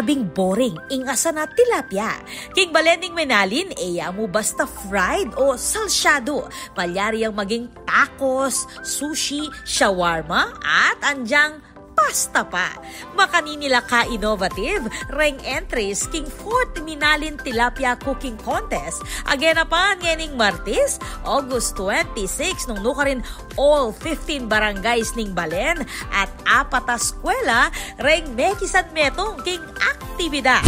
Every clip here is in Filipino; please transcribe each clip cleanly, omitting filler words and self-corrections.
labing boring, ingasa na tilapia. King balending menalin, eya mo basta fried o salsyado. Palyari ang maging tacos, sushi, shawarma, at andyang pasta pa. Makaninila ka innovative, reng entries king 4th Minalin Tilapia Cooking Contest. Again pa nganing Martes, August 26, nung nukarin all 15 barangays ning Balen at 4 eskwela, reng mekisan metong king aktibidad.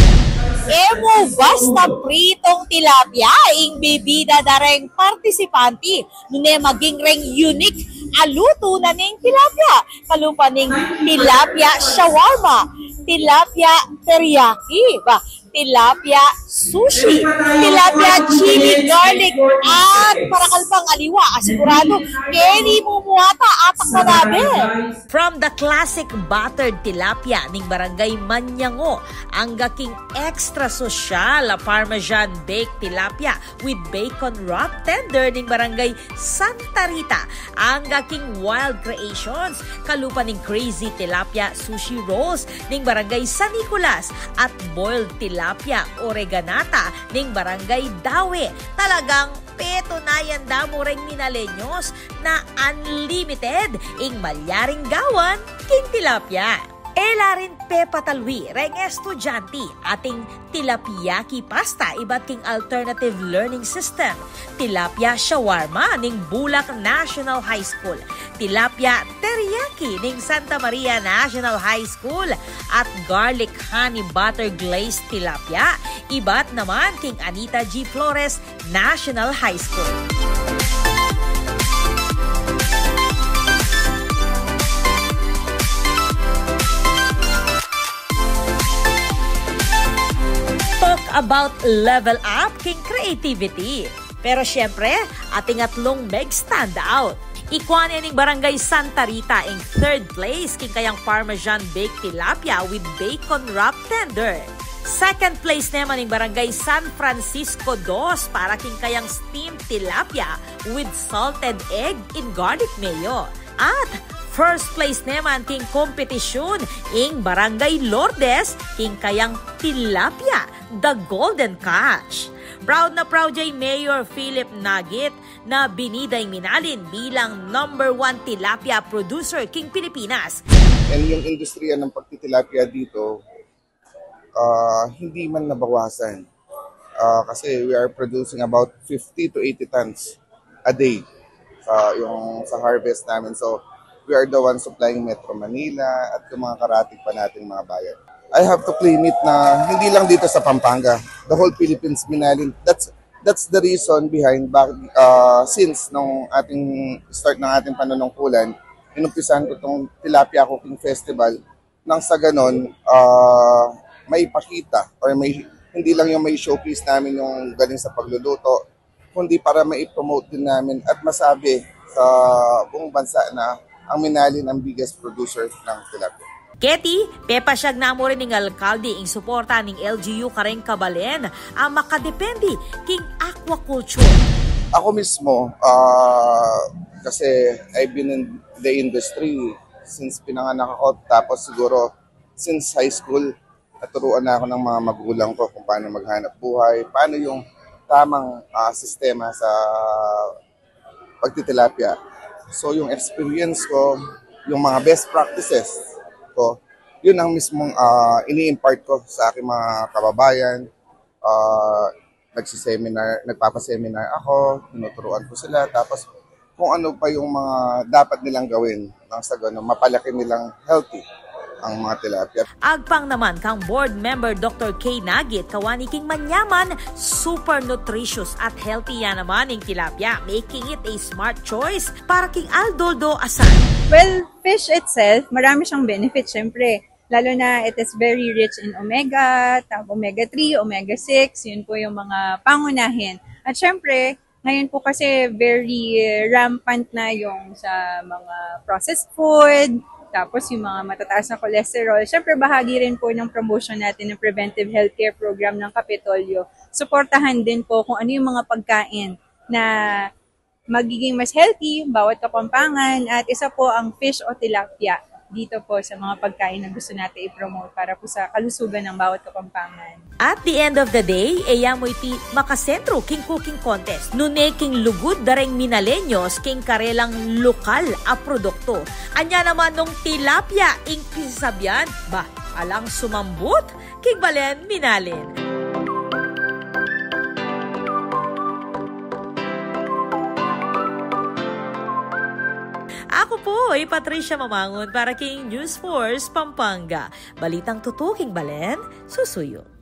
Emo basta pritong tilapia ing bibida dareng partisipanti nune maging reng unique aluto na ning tilapia kalupa ning tilapia shawarma, tilapia teriyaki, tilapia sushi, tilapia chili garlic, at parakalpang aliwa. Asigurado, keni mumuhata atak na nabi. From the classic buttered tilapia ning barangay Manyango, ang gaking extra social Parmesan baked tilapia with bacon wrap tender ning barangay Santa Rita, ang gaking wild creations kalupa ning crazy tilapia sushi rolls ning barangay San Nicolas at boiled tilapia oreganata ning barangay Dawe. Talagang petunayan damo ring minalenyos na unlimited ing malyaring gawan king tilapia. Ela rin pepatalwi reng estudyante ating tilapiyaki pasta iba't king alternative learning system. Tilapia shawarma ning Bulak National High School. Tilapia teriyaki ning Santa Maria National High School at garlic honey butter glazed tilapia iba't naman king Anita G. Flores National High School. About level up king creativity. Pero syempre, ating atlong meg stand out. Ikwan ning barangay Santa Rita ing 3rd place king kayang Parmesan baked tilapia with bacon wrap tender. 2nd place naman ning barangay San Francisco 2 para king kayang steamed tilapia with salted egg in garlic mayo. At 1st place naman king kompetisyon ing barangay Lourdes king kayang tilapia, the Golden Catch. Proud na proud jay Mayor Philip Nagit na biniday minalin bilang number 1 tilapia producer king Pilipinas. And yung industriya ng pagtitilapia dito, hindi man nabawasan. Kasi we are producing about 50 to 80 tons a day sa harvest namin. So, we are the ones supplying Metro Manila at yung mga karatig pa nating mga bayan. I have to claim it na hindi lang dito sa Pampanga, the whole Philippines minalin. That's the reason behind since nung ating start ng ating panunungkulan, inumpisahan ko itong Tilapia Cooking Festival nang sa ganon may pakita or hindi lang yung may showcase namin yung galing sa pagluluto, kundi para mai-promote din namin at masabi sa buong bansa na ang Minalin ang biggest producer ng tilapia. Keti, pepasyag na mo rin ng alkalde ing suporta ng LGU Kareng Kabalen ang makadepende king aquaculture. Ako mismo, kasi I've been in the industry since pinanganak ako, tapos siguro since high school, naturuan na ako ng mga magulang ko kung paano maghanap buhay, paano yung tamang sistema sa pagtitilapia. So yung experience ko, yung mga best practices ko, yun ang mismong ini-impart ko sa aking mga kababayan. Nagpapaseminar ako, tinuturuan ko sila, tapos kung ano pa yung mga dapat nilang gawin nang sa ganun, mapalaki nilang healthy ang mga tilapia. Agpang naman kang board member Dr. K. Nagit, kawani king manyaman, super nutritious at healthy yan naman ng tilapia, making it a smart choice para king Aldoldo Asan. Well, fish itself, marami siyang benefits, syempre. Lalo na it is very rich in omega 3, omega 6, yun po yung mga pangunahin. At syempre, ngayon po kasi very rampant na yung sa mga processed food, tapos yung mga matataas na cholesterol. Syempre, bahagi rin po ng promotion natin ng preventive healthcare program ng Kapitolyo. Suportahan din po kung ano yung mga pagkain na magiging mas healthy bawat Kapampangan, at isa po ang fish o tilapia. dito po sa mga pagkain na gusto natin i-promote para po sa kalusugan ng bawat Kapampangan. At the end of the day, mo iti makasentro king cooking contest. Nune king lugod dareng minalenyos king karelang lokal a produkto. Anya naman nung tilapia ing pisabyan, alang sumambut king balen minalin. Ako po ay Patricia Mamangon para king News Force Pampanga. Balitang tutuking balen, susuyo.